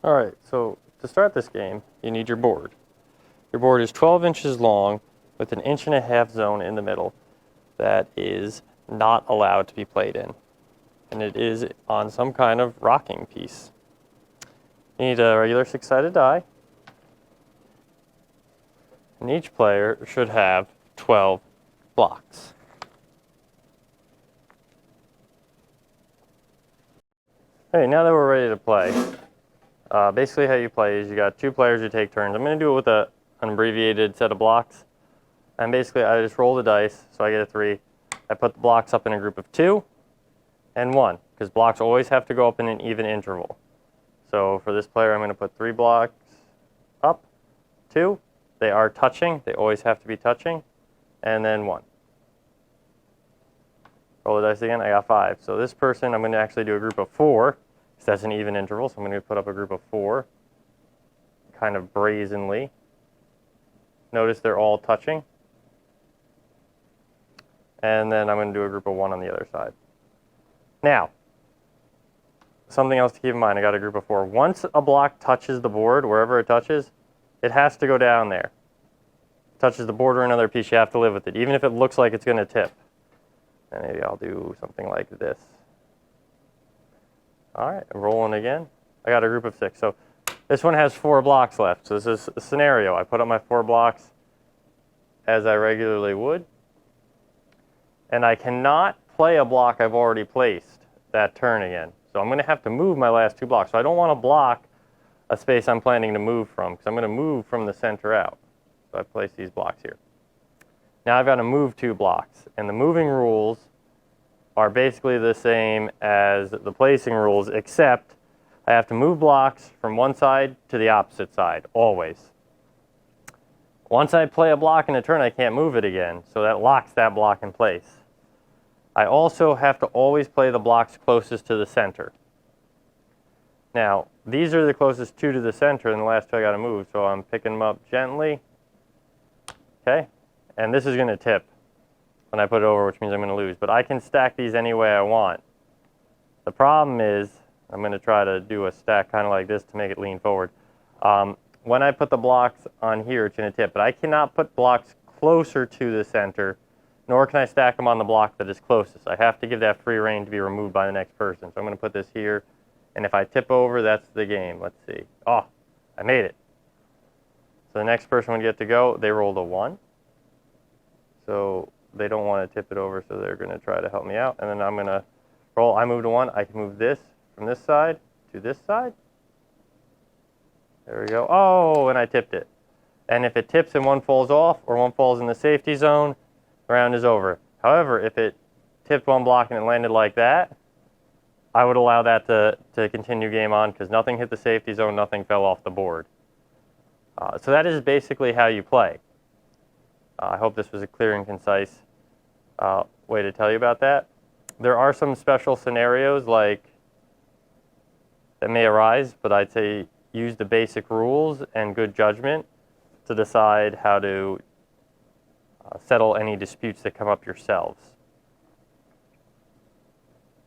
Alright, so to start this game, you need your board. Your board is 12 inches long with an 1.5 inch zone in the middle that is not allowed to be played in. And it is on some kind of rocking piece. You need a regular 6-sided die. And each player should have 12 blocks. Okay, now that we're ready to play, basically how you play is you got 2 players who take turns. I'm going to do it with an abbreviated set of blocks. And basically I just roll the dice, so I get a 3. I put the blocks up in a group of 2 and 1, because blocks always have to go up in an even interval. So for this player, I'm going to put 3 blocks up, 2. They are touching. They always have to be touching. And then 1. Roll the dice again. I got 5. So this person, I'm going to actually do a group of 4, because that's an even interval. So I'm going to put up a group of 4, kind of brazenly. Notice they're all touching. And then I'm going to do a group of 1 on the other side. Now, something else to keep in mind. I got a group of 4. Once a block touches the board, wherever it touches, it has to go down there. It touches the board or another piece, you have to live with it, even if it looks like it's going to tip. And maybe I'll do something like this. All right, I'm rolling again. I got a group of 6. So this one has 4 blocks left. So this is a scenario. I put up my 4 blocks as I regularly would. And I cannot play a block I've already placed that turn again. So I'm going to have to move my last 2 blocks. So I don't want to block a space I'm planning to move from, because I'm going to move from the center out. So I place these blocks here. Now I've got to move 2 blocks. And the moving rules are basically the same as the placing rules, except I have to move blocks from one side to the opposite side, always. Once I play a block in a turn, I can't move it again, so that locks that block in place. I also have to always play the blocks closest to the center. Now, these are the closest 2 to the center, and the last 2 I got to move, so I'm picking them up gently. Okay? And this is going to tip when I put it over, which means I'm going to lose. But I can stack these any way I want. The problem is, I'm going to try to do a stack kind of like this to make it lean forward. When I put the blocks on here, it's going to tip. But I cannot put blocks closer to the center, nor can I stack them on the block that is closest. I have to give that free rein to be removed by the next person. So I'm going to put this here. And if I tip over, that's the game. Let's see. Oh, I made it. So the next person would get to go. They rolled a 1. So they don't want to tip it over, so they're going to try to help me out. And then I'm going to roll. I moved a 1. I can move this from this side to this side. There we go. Oh, and I tipped it. And if it tips and 1 falls off or 1 falls in the safety zone, the round is over. However, if it tipped 1 block and it landed like that, I would allow that to continue game on, because nothing hit the safety zone, nothing fell off the board. So that is basically how you play. I hope this was a clear and concise way to tell you about that. There are some special scenarios that may arise, but I'd say use the basic rules and good judgment to decide how to settle any disputes that come up yourselves.